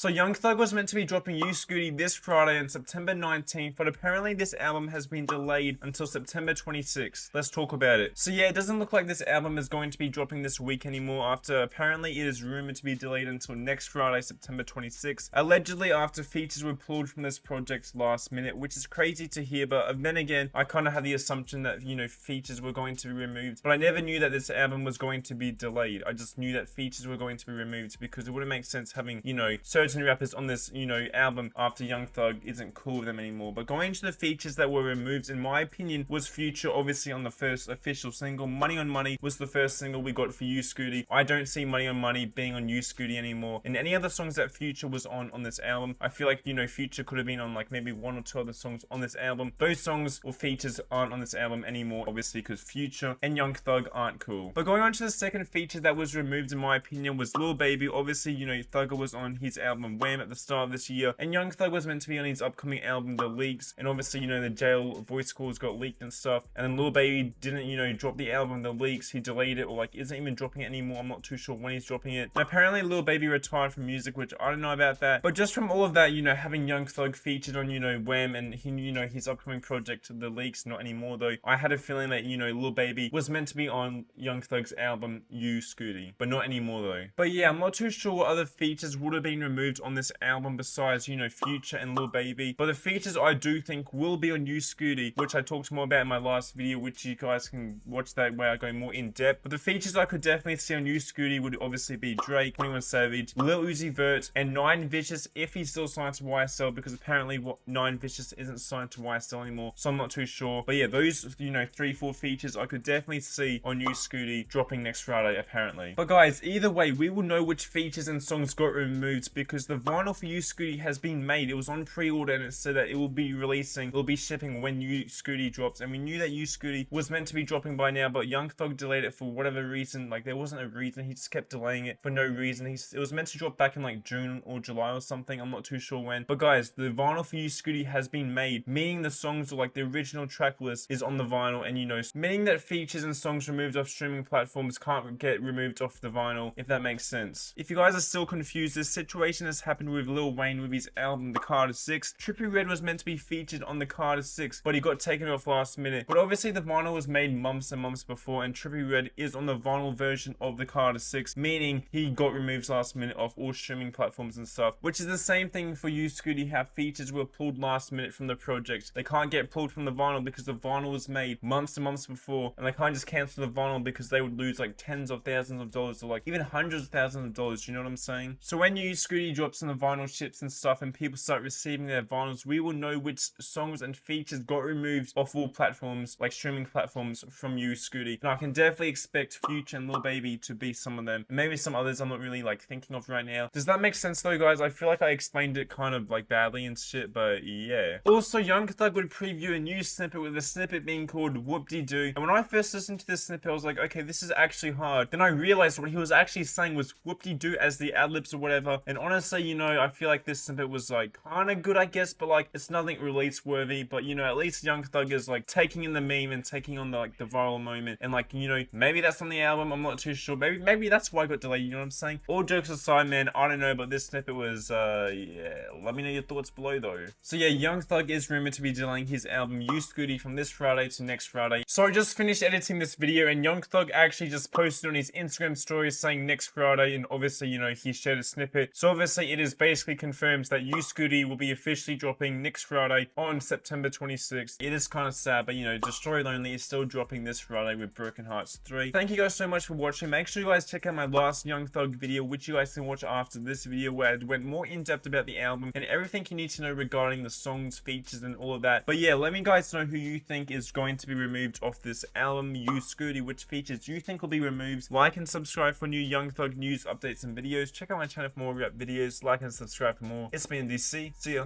So Young Thug was meant to be dropping You Scooty this Friday on September 19th, but apparently this album has been delayed until September 26th. Let's talk about it. So yeah, it doesn't look like this album is going to be dropping this week anymore after apparently it is rumored to be delayed until next Friday, September 26th. Allegedly after features were pulled from this project last minute, which is crazy to hear, but then again, I kind of had the assumption that, you know, features were going to be removed, but I never knew that this album was going to be delayed. I just knew that features were going to be removed because it wouldn't make sense having, you know, certain rappers on this, you know, album after Young Thug isn't cool with them anymore. But going into the features that were removed, in my opinion, was Future, obviously on the first official single. Money on Money was the first single we got for You Scooty. I don't see Money on Money being on You Scooty anymore. And any other songs that Future was on this album, I feel like, you know, Future could have been on like maybe one or two other songs on this album. Those songs or features aren't on this album anymore, obviously, because Future and Young Thug aren't cool. But going on to the second feature that was removed, in my opinion, was Lil Baby. Obviously, you know, Thugger was on his album Wham at the start of this year, and Young Thug was meant to be on his upcoming album The Leaks, and obviously, you know, the jail voice calls got leaked and stuff, and then Lil Baby didn't, you know, drop the album The Leaks. He delayed it, or like isn't even dropping it anymore. I'm not too sure when he's dropping it. And apparently Lil Baby retired from music, which I don't know about that, but just from all of that, you know, having Young Thug featured on, you know, Wham, and he, you know, his upcoming project The Leaks, not anymore though, I had a feeling that, you know, Lil Baby was meant to be on Young Thug's album You Scooty, but not anymore though. But yeah, I'm not too sure what other features would have been removed on this album besides, you know, Future and Lil Baby. But the features I do think will be on You Scooty, which I talked more about in my last video, which you guys can watch that where I go more in depth. But the features I could definitely see on You Scooty would obviously be Drake, 21 Savage, Lil Uzi Vert, and 9 Vicious if he's still signed to YSL, because apparently 9 Vicious isn't signed to YSL anymore, so I'm not too sure. But yeah, those, you know, 3-4 features I could definitely see on You Scooty dropping next Friday apparently. But guys, either way, we will know which features and songs got removed because the vinyl for You Scooty has been made. It was on pre-order and it said that it will be releasing, it will be shipping when You Scooty drops, and we knew that You Scooty was meant to be dropping by now, but Young Thug delayed it for whatever reason. Like, there wasn't a reason, he just kept delaying it for no reason. It was meant to drop back in like June or July or something, I'm not too sure when. But guys, the vinyl for You Scooty has been made, meaning the songs or like the original track list is on the vinyl, and you know, meaning that features and songs removed off streaming platforms can't get removed off the vinyl, if that makes sense. If you guys are still confused, this situation has happened with Lil Wayne with his album The Carter 6. Trippie Redd was meant to be featured on The Carter 6, but he got taken off last minute. But obviously the vinyl was made months and months before, and Trippie Redd is on the vinyl version of The Carter 6, meaning he got removed last minute off all streaming platforms and stuff, which is the same thing for You Scooty, how features were pulled last minute from the project. They can't get pulled from the vinyl because the vinyl was made months and months before, and they can't just cancel the vinyl because they would lose like tens of thousands of dollars or like even hundreds of thousands of dollars. You know what I'm saying? So when You Scooty drops and the vinyl ships and stuff and people start receiving their vinyls, we will know which songs and features got removed off all platforms, like streaming platforms, from You Scooty. And I can definitely expect Future and Lil Baby to be some of them, and maybe some others I'm not really like thinking of right now. Does that make sense though, guys? I feel like I explained it kind of like badly and shit, but yeah. Also, Young Thug would preview a new snippet, with the snippet being called Whoop-De-Doo, and when I first listened to this snippet I was like, okay, this is actually hard. Then I realized what he was actually saying was Whoop-De-Doo as the ad-libs or whatever, and honestly, you know, I feel like this snippet was like kinda good, I guess, but like it's nothing release worthy. But you know, at least Young Thug is like taking in the meme and taking on the like the viral moment, and like, you know, maybe that's on the album, I'm not too sure. Maybe that's why I got delayed, you know what I'm saying? All jokes aside, man, I don't know, but this snippet was yeah, let me know your thoughts below though. So yeah, Young Thug is rumored to be delaying his album You Scooty from this Friday to next Friday. So I just finished editing this video, and Young Thug actually just posted on his Instagram stories saying next Friday, and obviously, you know, he shared a snippet. So obviously it is basically confirmed that You Scooty will be officially dropping next Friday on September 26th. It is kind of sad, but you know, Destroy Lonely is still dropping this Friday with Broken Hearts 3. Thank you guys so much for watching. Make sure you guys check out my last Young Thug video, which you guys can watch after this video, where I went more in depth about the album and everything you need to know regarding the songs, features, and all of that. But yeah, let me guys know who you think is going to be removed off this album, You Scooty. Which features you think will be removed? Like and subscribe for new Young Thug news, updates, and videos. Check out my channel for more rap videos. Like and subscribe for more. It's been DC. See ya.